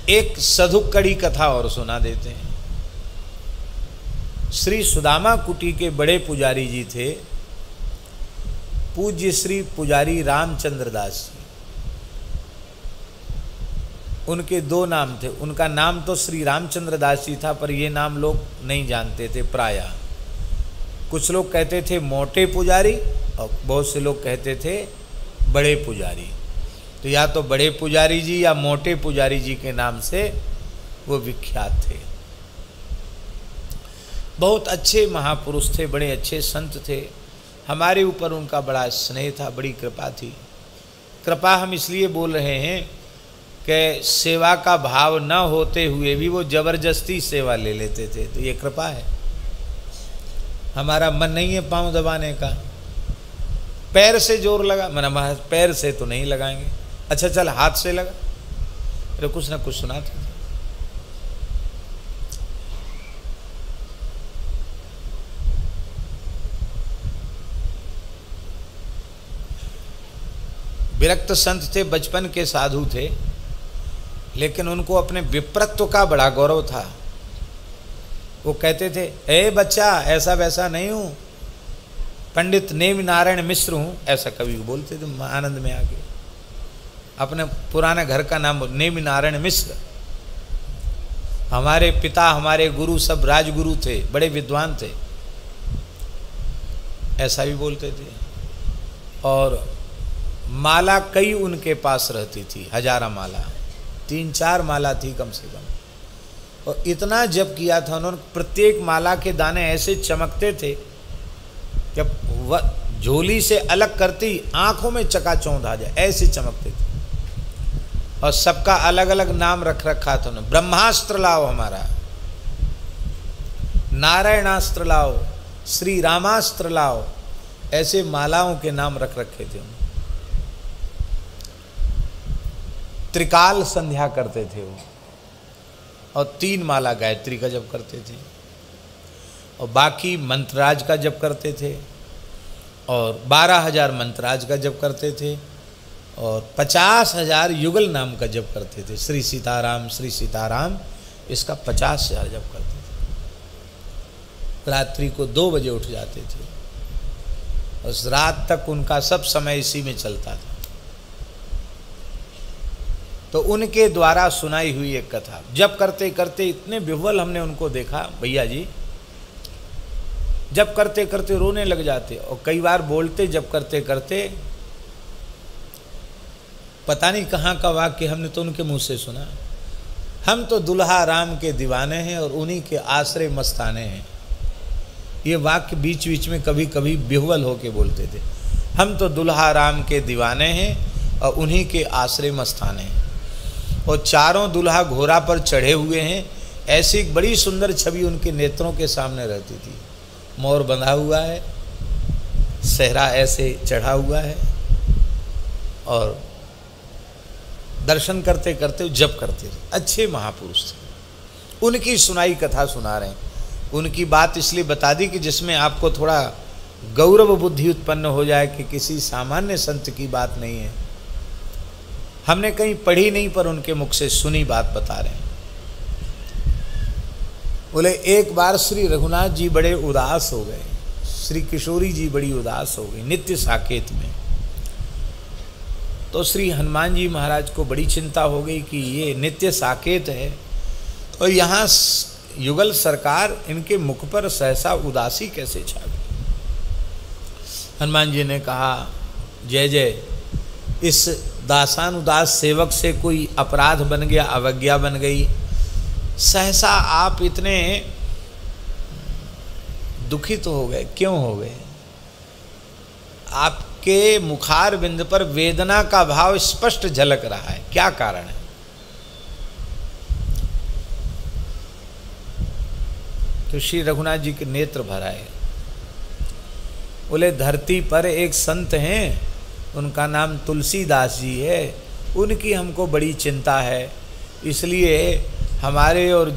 एक सधुक्कड़ी कथा और सुना देते हैं। श्री सुदामा कुटी के बड़े पुजारी जी थे पूज्य श्री पुजारी रामचंद्र दास जी। उनके दो नाम थे। उनका नाम तो श्री रामचंद्र दास जी था, पर ये नाम लोग नहीं जानते थे प्रायः। कुछ लोग कहते थे मोटे पुजारी और बहुत से लोग कहते थे बड़े पुजारी। तो या तो बड़े पुजारी जी या मोटे पुजारी जी के नाम से वो विख्यात थे। बहुत अच्छे महापुरुष थे, बड़े अच्छे संत थे। हमारे ऊपर उनका बड़ा स्नेह था, बड़ी कृपा थी। कृपा हम इसलिए बोल रहे हैं कि सेवा का भाव न होते हुए भी वो जबरदस्ती सेवा ले लेते थे, तो ये कृपा है। हमारा मन नहीं है पांव दबाने का। पैर से जोर लगा, मैंने पैर से तो नहीं लगाएंगे, अच्छा चल हाथ से लगा, अरे कुछ ना कुछ सुनाते थे। विरक्त संत थे, बचपन के साधु थे, लेकिन उनको अपने विप्रत्व का बड़ा गौरव था। वो कहते थे ए बच्चा ऐसा वैसा नहीं हूँ, पंडित नेमि नारायण मिश्र हूँ, ऐसा कवि बोलते थे आनंद में आके। अपने पुराने घर का नाम नेमि नारायण मिश्र। हमारे पिता हमारे गुरु सब राजगुरु थे, बड़े विद्वान थे, ऐसा भी बोलते थे। और माला कई उनके पास रहती थी, हजारा माला, 3-4 माला थी कम से कम। और इतना जप किया था उन्होंने, प्रत्येक माला के दाने ऐसे चमकते थे, जब वह झोली से अलग करती आंखों में चकाचौंध आ जाए, ऐसे चमकते थे। और सबका अलग अलग नाम रख रखा था उन्होंने। ब्रह्मास्त्र लाओ हमारा, नारायणास्त्र लाओ, श्री रामास्त्र लाओ, ऐसे मालाओं के नाम रख रखे थे उन्होंने। त्रिकाल संध्या करते थे वो, और 3 माला गायत्री का जप करते थे, और बाकी मंत्रराज का जप करते थे, और 12,000 मंत्रराज का जप करते थे, और 50,000 युगल नाम का जप करते थे। श्री सीताराम इसका 50,000 जप करते थे। रात्रि को 2 बजे उठ जाते थे, उस रात तक उनका सब समय इसी में चलता था। तो उनके द्वारा सुनाई हुई एक कथा, जब करते करते इतने विह्वल हमने उनको देखा, भैया जी जब करते करते रोने लग जाते, और कई बार बोलते जब करते करते, पता नहीं कहाँ का वाक्य हमने तो उनके मुंह से सुना, हम तो दुल्हा राम के दीवाने हैं और उन्हीं के आश्रय मस्ताने हैं। ये वाक्य बीच बीच में कभी कभी विह्वल होके बोलते थे, हम तो दुल्हा राम के दीवाने हैं और उन्हीं के आश्रय मस्ताने हैं। और चारों दुल्हा घोड़ा पर चढ़े हुए हैं, ऐसी एक बड़ी सुंदर छवि उनके नेत्रों के सामने रहती थी। मोर बंधा हुआ है, सहरा ऐसे चढ़ा हुआ है, और दर्शन करते करते जप करते थे। अच्छे महापुरुष थे। उनकी सुनाई कथा सुना रहे हैं। उनकी बात इसलिए बता दी कि जिसमें आपको थोड़ा गौरव बुद्धि उत्पन्न हो जाए कि किसी सामान्य संत की बात नहीं है, हमने कहीं पढ़ी नहीं, पर उनके मुख से सुनी बात बता रहे हैं। बोले एक बार श्री रघुनाथ जी बड़े उदास हो गए, श्री किशोरी जी बड़ी उदास हो गई नित्य साकेत में। तो श्री हनुमान जी महाराज को बड़ी चिंता हो गई कि ये नित्य साकेत है और यहाँ युगल सरकार, इनके मुख पर सहसा उदासी कैसे छा गई। हनुमान जी ने कहा जय जय, इस दासानुदास सेवक से कोई अपराध बन गया, अवज्ञा बन गई, सहसा आप इतने दुखित हो गए, क्यों हो गए? आपके मुखार बिंद पर वेदना का भाव स्पष्ट झलक रहा है, क्या कारण है? तो श्री रघुनाथ जी के नेत्र भर आए। बोले धरती पर एक संत हैं, उनका नाम तुलसीदास जी है, उनकी हमको बड़ी चिंता है, इसलिए हमारे और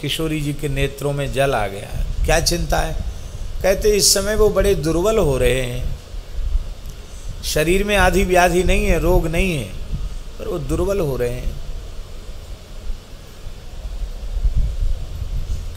किशोरी जी के नेत्रों में जल आ गया है। क्या चिंता है? कहते इस समय वो बड़े दुर्बल हो रहे हैं, शरीर में आधी व्याधि नहीं है, रोग नहीं है, पर वो दुर्बल हो रहे हैं।